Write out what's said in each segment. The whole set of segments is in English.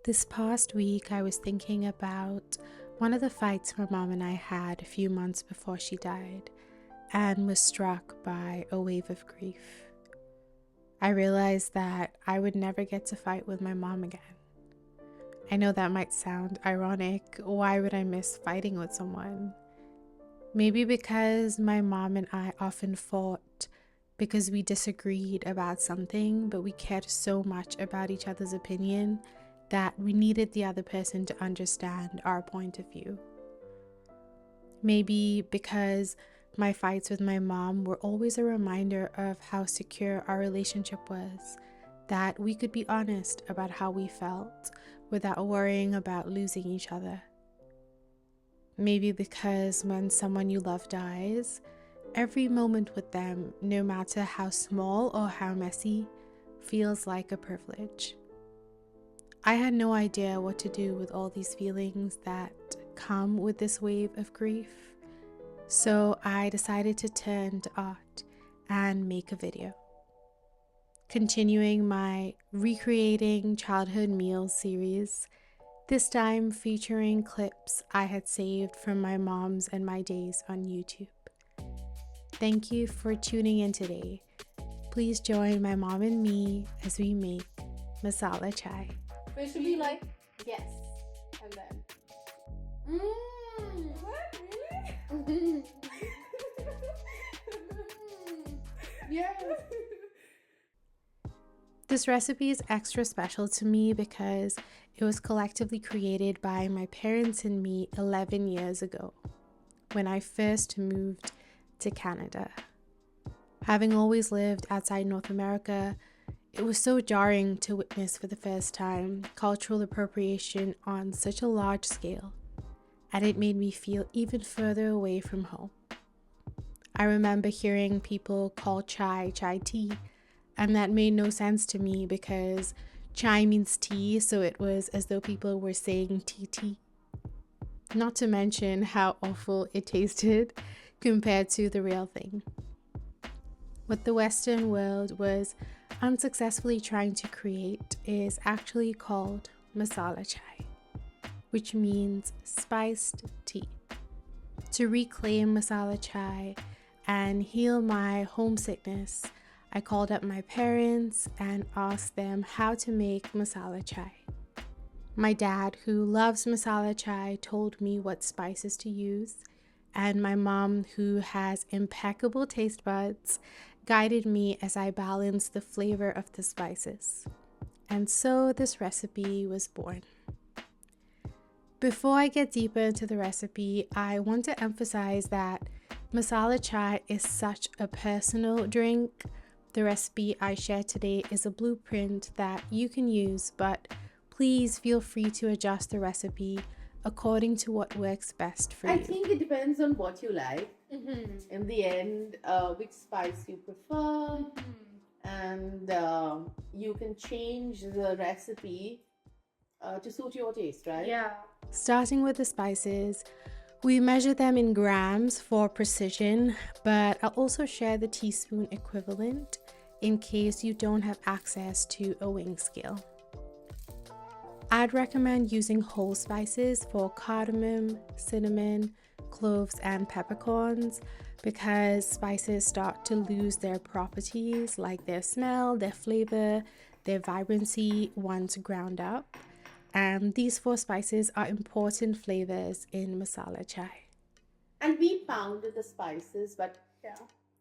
This past week, I was thinking about one of the fights my mom and I had a few months before she died, and was struck by a wave of grief. I realized that I would never get to fight with my mom again. I know that might sound ironic. Why would I miss fighting with someone? Maybe because my mom and I often fought because we disagreed about something, but we cared so much about each other's opinion that we needed the other person to understand our point of view. Maybe because my fights with my mom were always a reminder of how secure our relationship was, that we could be honest about how we felt without worrying about losing each other. Maybe because when someone you love dies, every moment with them, no matter how small or how messy, feels like a privilege. I had no idea what to do with all these feelings that come with this wave of grief, so I decided to turn to art and make a video. Continuing my Recreating Childhood Meals series, this time featuring clips I had saved from my mom's and my days on YouTube. Thank you for tuning in today. Please join my mom and me as we make masala chai. It should be like yes, and then. What really? Yes. This recipe is extra special to me because it was collectively created by my parents and me 11 years ago when I first moved to Canada. Having always lived outside North America, it was so jarring to witness for the first time cultural appropriation on such a large scale, and it made me feel even further away from home. I remember hearing people call chai tea, and that made no sense to me because chai means tea, so it was as though people were saying tea. Not to mention how awful it tasted compared to the real thing. What the Western world was unsuccessfully trying to create is actually called masala chai, which means spiced tea. To reclaim masala chai and heal my homesickness, I called up my parents and asked them how to make masala chai. My dad, who loves masala chai, told me what spices to use, and my mom, who has impeccable taste buds, guided me as I balanced the flavor of the spices. And so this recipe was born. Before I get deeper into the recipe, I want to emphasize that masala chai is such a personal drink. The recipe I share today is a blueprint that you can use, but please feel free to adjust the recipe according to what works best for you. I think it depends on what you like. In the end, which spice you prefer, and you can change the recipe to suit your taste, right? Yeah. Starting with the spices, we measure them in grams for precision, but I'll also share the teaspoon equivalent in case you don't have access to a weighing scale. I'd recommend using whole spices for cardamom, cinnamon, cloves, and peppercorns because spices start to lose their properties like their smell, their flavor, their vibrancy once ground up. And these 4 spices are important flavors in masala chai. And we pounded the spices, but Yeah.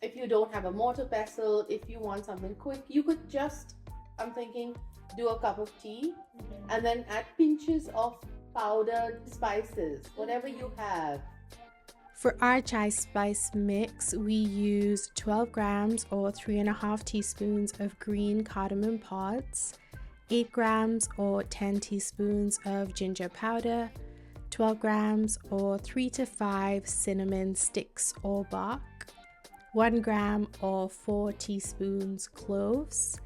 if you don't have a mortar pestle, if you want something quick, you could just, I'm thinking, do a cup of tea and then add pinches of powdered spices, whatever you have. For our chai spice mix, we use 12 grams or 3.5 teaspoons of green cardamom pods, 8 grams or 10 teaspoons of ginger powder, 12 grams or 3 to 5 cinnamon sticks or bark, 1 gram or 4 teaspoons cloves,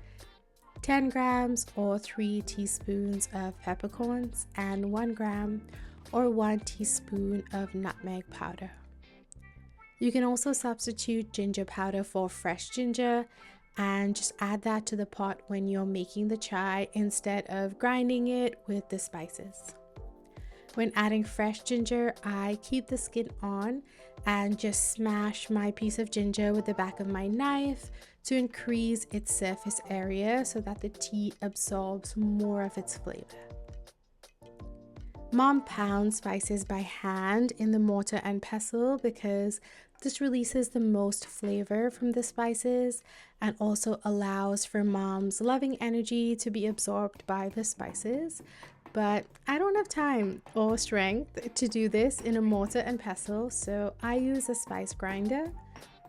10 grams or 3 teaspoons of peppercorns, and 1 gram or 1 teaspoon of nutmeg powder. You can also substitute ginger powder for fresh ginger, and just add that to the pot when you're making the chai instead of grinding it with the spices. When adding fresh ginger, I keep the skin on and just smash my piece of ginger with the back of my knife to increase its surface area so that the tea absorbs more of its flavor. Mom pounds spices by hand in the mortar and pestle because this releases the most flavor from the spices and also allows for Mom's loving energy to be absorbed by the spices. But I don't have time or strength to do this in a mortar and pestle, so I use a spice grinder.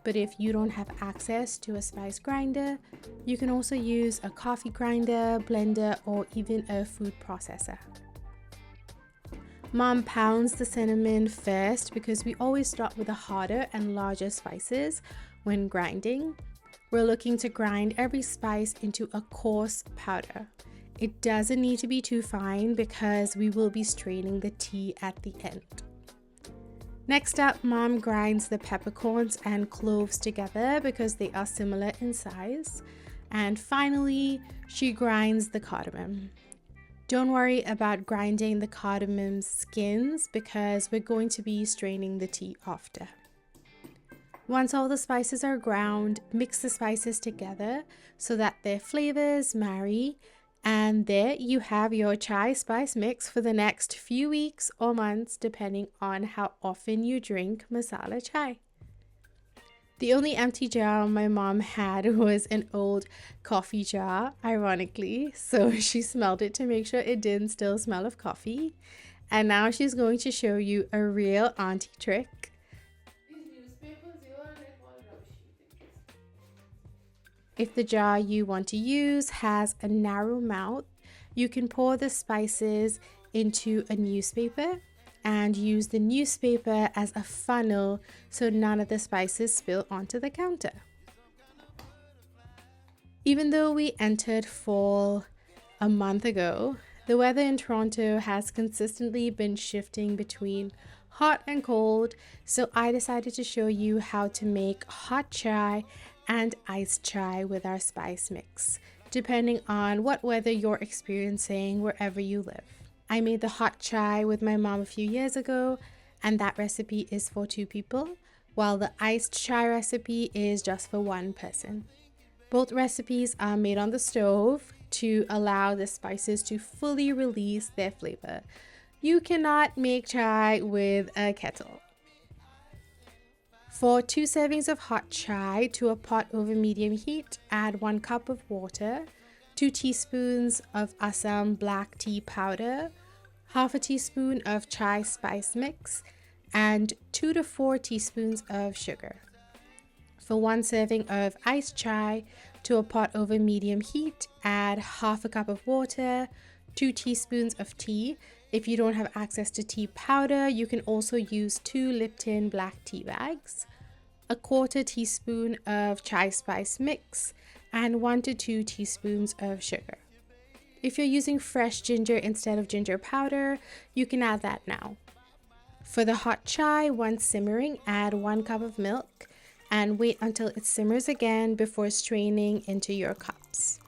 But if you don't have access to a spice grinder, you can also use a coffee grinder, blender, or even a food processor. Mom pounds the cinnamon first because we always start with the harder and larger spices when grinding. We're looking to grind every spice into a coarse powder. It doesn't need to be too fine because we will be straining the tea at the end. Next up, Mom grinds the peppercorns and cloves together because they are similar in size. And finally, she grinds the cardamom. Don't worry about grinding the cardamom skins because we're going to be straining the tea after. Once all the spices are ground, mix the spices together so that their flavors marry. And there you have your chai spice mix for the next few weeks or months, depending on how often you drink masala chai. The only empty jar my mom had was an old coffee jar, ironically, so she smelled it to make sure it didn't still smell of coffee. And now she's going to show you a real auntie trick. If the jar you want to use has a narrow mouth, you can pour the spices into a newspaper and use the newspaper as a funnel so none of the spices spill onto the counter. Even though we entered fall a month ago, the weather in Toronto has consistently been shifting between hot and cold, so I decided to show you how to make hot chai and iced chai with our spice mix, depending on what weather you're experiencing wherever you live. I made the hot chai with my mom a few years ago, and that recipe is for 2 people, while the iced chai recipe is just for 1 person. Both recipes are made on the stove to allow the spices to fully release their flavor. You cannot make chai with a kettle. For 2 servings of hot chai to a pot over medium heat, add 1 cup of water, 2 teaspoons of Assam black tea powder, half a teaspoon of chai spice mix, and 2 to 4 teaspoons of sugar. For 1 serving of iced chai to a pot over medium heat, add half a cup of water, 2 teaspoons of tea. If you don't have access to tea powder, you can also use 2 Lipton black tea bags, a 1/4 teaspoon of chai spice mix, and 1 to 2 teaspoons of sugar. If you're using fresh ginger instead of ginger powder, you can add that now. For the hot chai, once simmering, add 1 cup of milk and wait until it simmers again before straining into your cups.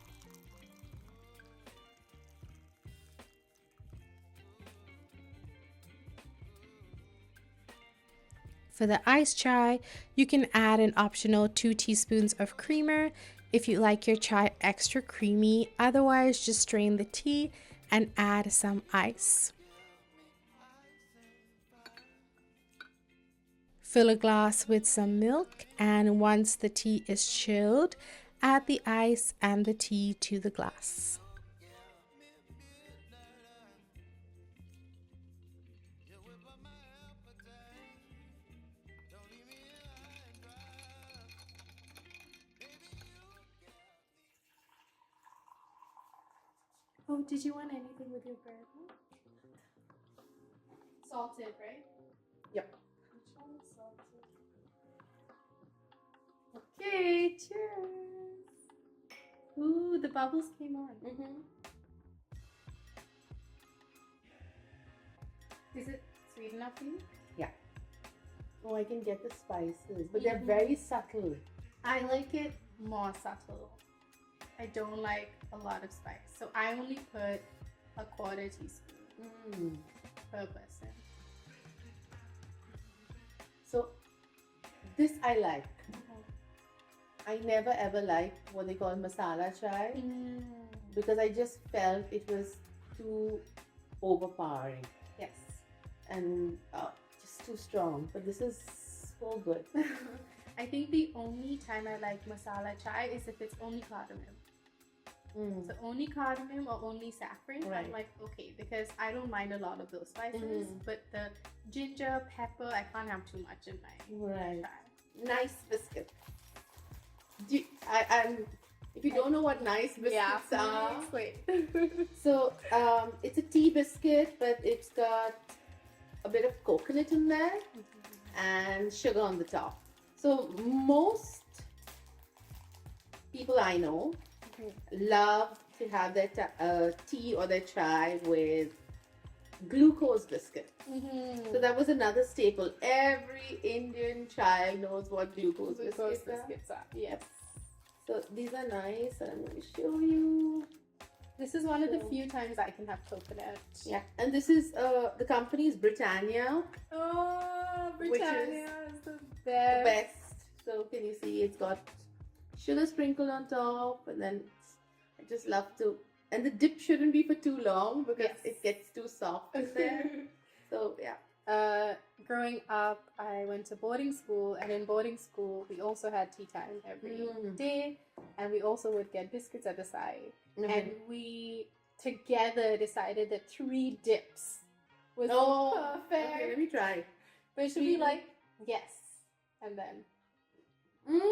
For the iced chai, you can add an optional 2 teaspoons of creamer if you like your chai extra creamy. Otherwise, just strain the tea and add some ice. Fill a glass with some milk, and once the tea is chilled, add the ice and the tea to the glass. Oh, did you want anything with your bread? Salted, right? Yep. Salted. Okay, cheers. Ooh, the bubbles came on. Is it sweet enough for you? Yeah. Oh, I can get the spices, but they're very subtle. I like it more subtle. I don't like a lot of spice. So I only put a quarter teaspoon per person. So this I like. I never ever liked what they call masala chai because I just felt it was too overpowering. Yes. And just too strong. But this is so good. I think the only time I like masala chai is if it's only cardamom. So only cardamom or only saffron, Right. I'm like, okay, because I don't mind a lot of those spices, but the ginger, pepper, I can't have too much in my Right. chai. Nice biscuit. If you don't know what nice biscuits are, Wait. so it's a tea biscuit, but it's got a bit of coconut in there and sugar on the top. So most people I know love to have their tea or their chai with glucose biscuit. So that was another staple. Every Indian child knows what glucose biscuits are. Yes. So these are nice, and I'm going to show you. This is one of the few times I can have coconut. Yeah, and this is the company is Britannia. Oh, Britannia is the The best. best. So can you see it's got sugar sprinkled on top, and then I just love to. And the dip shouldn't be for too long because it gets too soft in there. So yeah. Growing up, I went to boarding school, and in boarding school, we also had tea time every day, and we also would get biscuits at the side. And we together decided that 3 dips was perfect. Okay, let me try. But it should be like, yes, and then. Is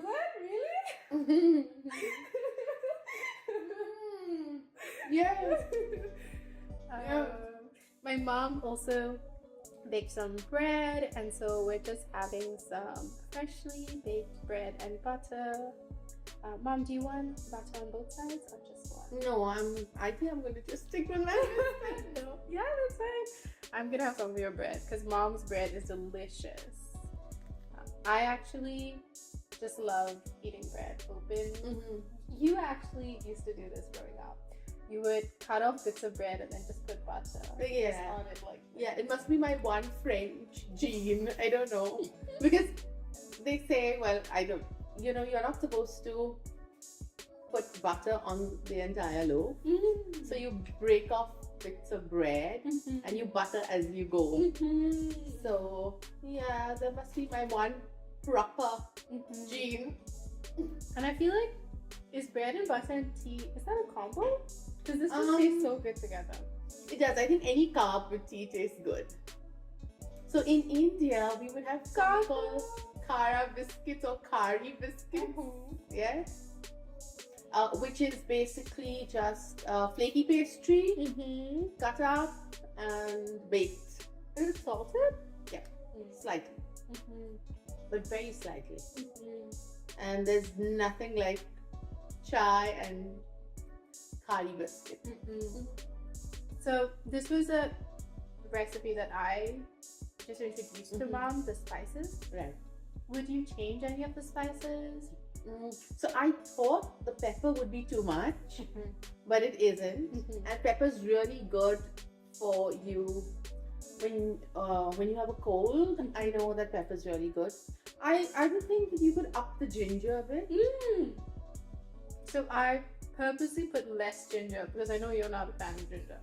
that really? Yes. My mom also baked some bread, and so we're just having some freshly baked bread and butter. Mom, do you want butter on both sides or just one? No, I think I'm going to just stick with my No. Yeah, that's fine. I'm gonna have some of your bread because Mom's bread is delicious. I actually just love eating bread open. You actually used to do this growing up. You would cut off bits of bread and then just put butter on it like this. Yeah, it must be my one French gene. I don't know. Because they say, well, I don't, you're not supposed to put butter on the entire loaf. So you break off bits of bread and you butter as you go. So, yeah, that must be my one proper gene. And I feel like, is bread and butter and tea, is that a combo? Because this just tastes so good together. It does. I think any carb with tea tastes good. So in India, we would have something called kara biscuits or kari biscuits. Yes. Which is basically just flaky pastry, cut up and baked. Is it salted? Yeah, slightly. But very slightly. And there's nothing like chai and kari biscuit. So this was a recipe that I just introduced to Mom, the spices. Right. Would you change any of the spices? So I thought the pepper would be too much, but it isn't. And pepper's really good for you when you have a cold. I know that pepper's really good. I would think that you could up the ginger a bit. So I purposely put less ginger because I know you're not a fan of ginger.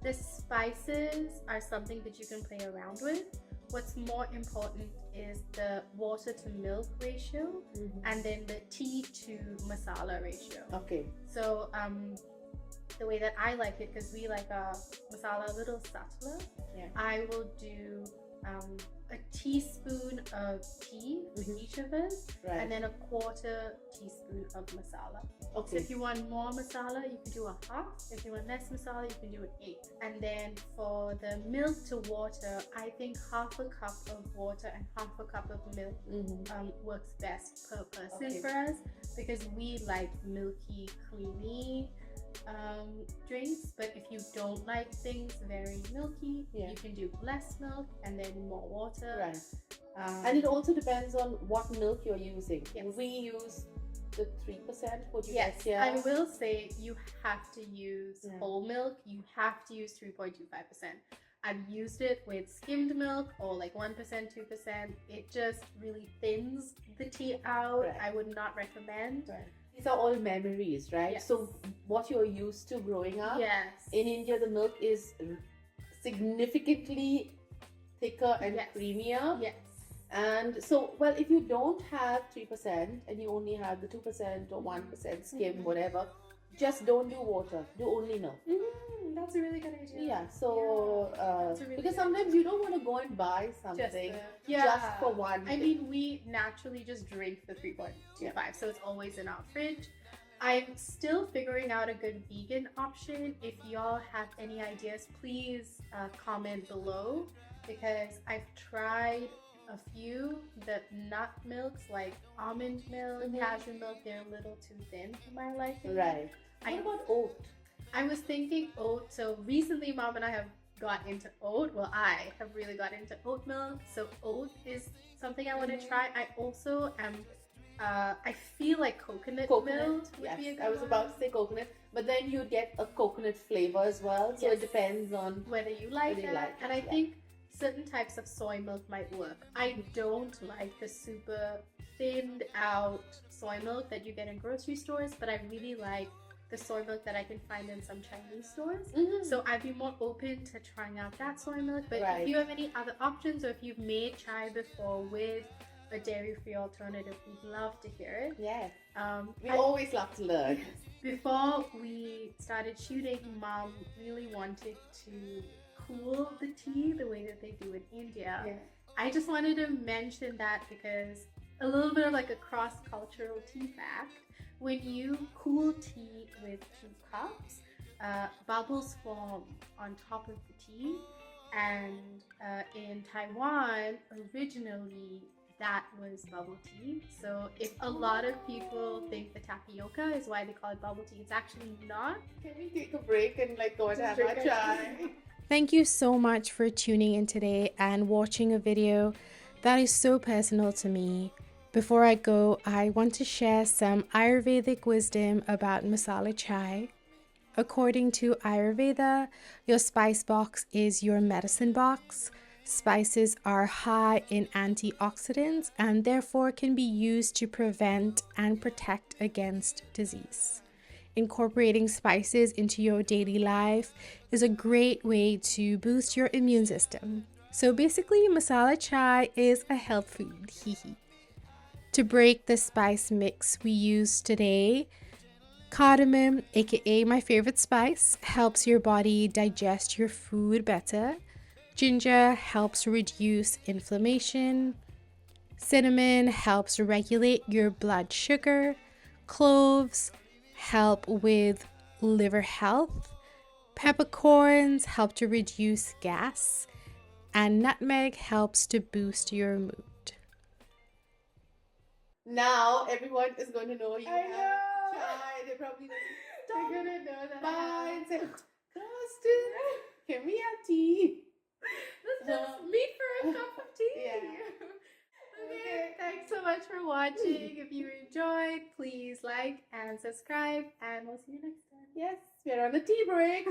The spices are something that you can play around with. What's more important is the water to milk ratio and then the tea to masala ratio. Okay. So the way that I like it, because we like our masala a little subtler, I will do a teaspoon of tea with each of us, and then a quarter teaspoon of masala. Okay. So if you want more masala, you can do a half. If you want less masala, you can do an 8. And then for the milk to water, I think half a cup of water and half a cup of milk works best per person for us, because we like milky, creamy. drinks, but if you don't like things very milky, you can do less milk and then more water. Right. And it also depends on what milk you're using. Yes. We use the 3%. Would you Yes, guess? I will say you have to use whole milk. You have to use 3.25%. I've used it with skimmed milk or like 1%, 2%. It just really thins the tea out. Right. I would not recommend. Right. These are all memories, right? Yes. So what you're used to growing up. Yes. In India, the milk is significantly thicker and creamier. Yes. And so, well, if you don't have 3% and you only have the 2% or 1% skim, whatever, just don't do water. Do only milk. That's a really good idea. Yeah. So, really because sometimes you don't want to go and buy something just for one. I mean, we naturally just drink the 3.25, so it's always in our fridge. I'm still figuring out a good vegan option. If y'all have any ideas, please comment below, because I've tried a few. The nut milks like almond milk, cashew milk, they're a little too thin for my liking. Right. What about oat? I was thinking oat. So recently Mom and I have got into oat. Well, I have really got into oat milk. So oat is something I want to try. I also am I feel like coconut milk would be a good I was about to say coconut, but then you get a coconut flavor as well. So it depends on whether you like it. And I think certain types of soy milk might work. I don't like the super thinned out soy milk that you get in grocery stores, but I really like the soy milk that I can find in some Chinese stores. So I'd be more open to trying out that soy milk. But if you have any other options, or if you've made chai before with a dairy-free alternative, we'd love to hear it. Yes. We always love to learn. Before we started shooting, Mom really wanted to cool the tea the way that they do in India. I just wanted to mention that because a little bit of like a cross-cultural tea fact. When you cool tea with 2 cups, bubbles form on top of the tea, and in Taiwan, originally that was bubble tea. So if a lot of people think the tapioca is why they call it bubble tea, it's actually not. Can we take a break and like go and have our chai? Thank you so much for tuning in today and watching a video that is so personal to me. Before I go, I want to share some Ayurvedic wisdom about masala chai. According to Ayurveda, your spice box is your medicine box. Spices are high in antioxidants and therefore can be used to prevent and protect against disease. Incorporating spices into your daily life is a great way to boost your immune system. So basically, masala chai is a health food. To break the spice mix we use today, cardamom, aka my favorite spice, helps your body digest your food better. Ginger helps reduce inflammation. Cinnamon helps regulate your blood sugar. Cloves help with liver health. Peppercorns help to reduce gas. And nutmeg helps to boost your mood. Now everyone is going to know you have chai. They're probably They're gonna know that bye and say, Kirsten, can we have tea? Let's just meet for a cup of tea. Okay, thanks so much for watching. If you enjoyed, please like and subscribe, and we'll see you next time. Yes, we're on a tea break.